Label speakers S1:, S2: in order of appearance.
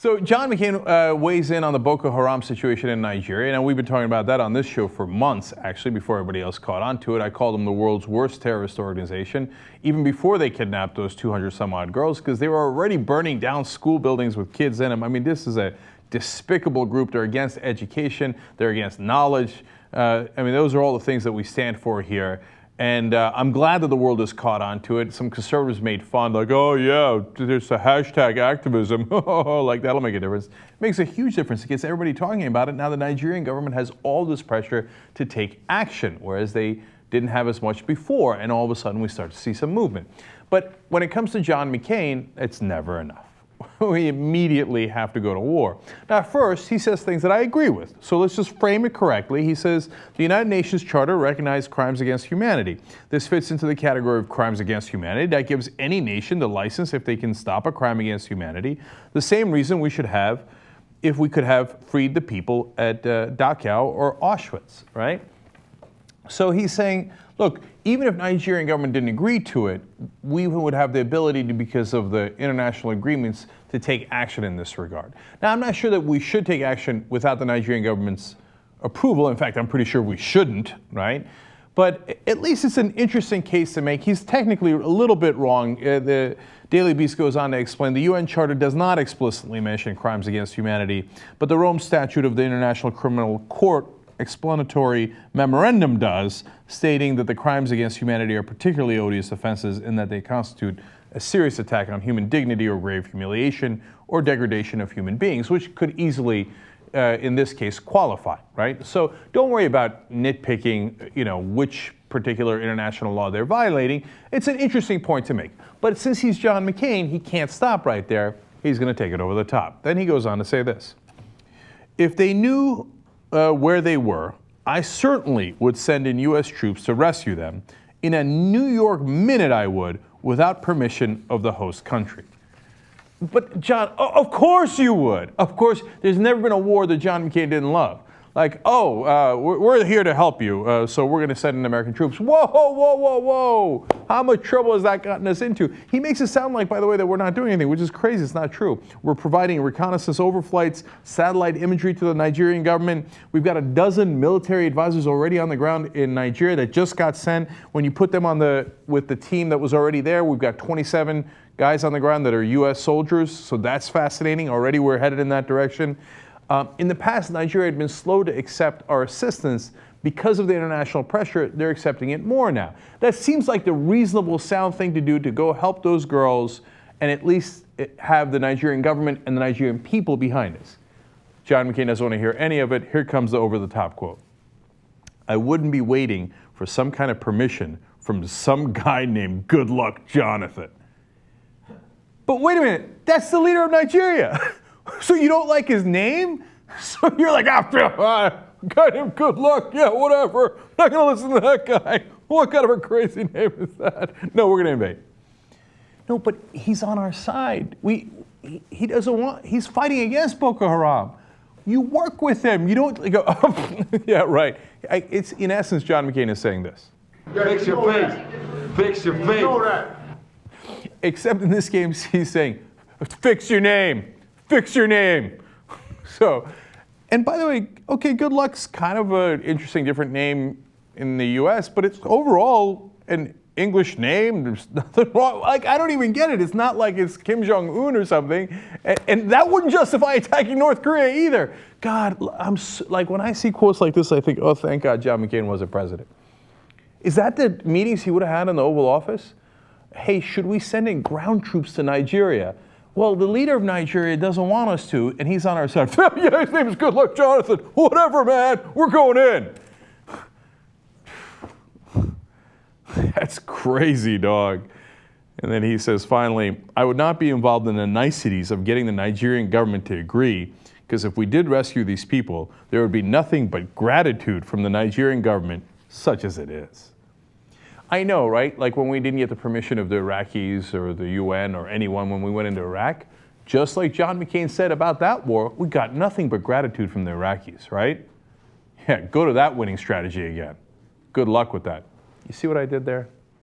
S1: So John McCain weighs in on the Boko Haram situation in Nigeria. Now, we've been talking about that on this show for months, actually, before everybody else caught on to it. I called them the world's worst terrorist organization, even before they kidnapped those 200 some odd girls, because they were already burning down school buildings with kids in them. I mean, this is a despicable group. They're against education. They're against knowledge. I mean, those are all the things that we stand for here. And I'm glad that the world has caught on to it. Some conservatives made fun, like, oh, yeah, there's a hashtag activism. Like, that'll make a difference. It makes a huge difference. It gets everybody talking about it. Now the Nigerian government has all this pressure to take action, whereas they didn't have as much before. And all of a sudden, we start to see some movement. But when it comes to John McCain, it's never enough. We immediately have to go to war. Now, first, he says things that I agree with. So let's just frame it correctly. He says, the United Nations Charter recognizes crimes against humanity. This fits into the category of crimes against humanity. That gives any nation the license, if they can stop a crime against humanity, the same reason we should have if we could have freed the people at Dachau or Auschwitz, right? So he's saying, look, even if Nigerian government didn't agree to it, we would have the ability to, because of the international agreements, to take action in this regard. Now, I'm not sure that we should take action without the Nigerian government's approval. In fact, I'm pretty sure we shouldn't, right? But at least it's an interesting case to make. He's technically a little bit wrong. The Daily Beast goes on to explain the UN Charter does not explicitly mention crimes against humanity, but the Rome Statute of the International Criminal Court explanatory memorandum does, stating that the crimes against humanity are particularly odious offenses in that they constitute a serious attack on human dignity or grave humiliation or degradation of human beings, which could easily, in this case, qualify, right? So don't worry about nitpicking, which particular international law they're violating. It's an interesting point to make. But since he's John McCain, he can't stop right there. He's going to take it over the top. Then he goes on to say this. If they knew where they were, I certainly would send in U.S. troops to rescue them. In a New York minute, I would, without permission of the host country. But John, of course you would. Of course, there's never been a war that John McCain didn't love. Like, we're here to help you, so we're going to send in American troops. Whoa, whoa, whoa, whoa. How much trouble has that gotten us into? He makes it sound like, by the way, that we're not doing anything, which is crazy. It's not true. We're providing reconnaissance overflights, satellite imagery to the Nigerian government. We've got a dozen military advisors already on the ground in Nigeria that just got sent. When you put them on with the team that was already there, we've got 27 guys on the ground that are U.S. soldiers, so that's fascinating. Already we're headed in that direction. In the past, Nigeria had been slow to accept our assistance. Because of the international pressure, they're accepting it more now. That seems like the reasonable, sound thing to do, to go help those girls and at least have the Nigerian government and the Nigerian people behind us. John McCain doesn't want to hear any of it. Here comes the over-the-top quote. I wouldn't be waiting for some kind of permission from some guy named Goodluck Jonathan. But wait a minute, that's the leader of Nigeria. So you don't like his name? So you're like, guy named Goodluck, yeah, whatever. Not gonna listen to that guy. What kind of a crazy name is that? No, we're gonna invade. No, but he's on our side. He doesn't want, he's fighting against Boko Haram. You work with him. You don't go, yeah, right. It's, in essence, John McCain is saying this.
S2: Fix your face. Fix your face.
S1: Except in this case, he's saying, fix your name. Fix your name. So, and by the way, okay, Goodluck's kind of an interesting, different name in the U.S., but it's overall an English name. There's nothing wrong. Like, I don't even get it. It's not like it's Kim Jong-un or something. And that wouldn't justify attacking North Korea either. God, like, when I see quotes like this, I think, oh, thank God John McCain wasn't president. Is that the meetings he would have had in the Oval Office? Hey, should we send in ground troops to Nigeria? Well, the leader of Nigeria doesn't want us to, and he's on our side. Yeah, his name is Goodluck Jonathan. Whatever, man, we're going in. That's crazy, dog. And then he says, finally, I would not be involved in the niceties of getting the Nigerian government to agree, because if we did rescue these people, there would be nothing but gratitude from the Nigerian government, such as it is. I know, right? Like when we didn't get the permission of the Iraqis or the UN or anyone when we went into Iraq, just like John McCain said about that war, we got nothing but gratitude from the Iraqis, right? Yeah, go to that winning strategy again. Good luck with that. You see what I did there?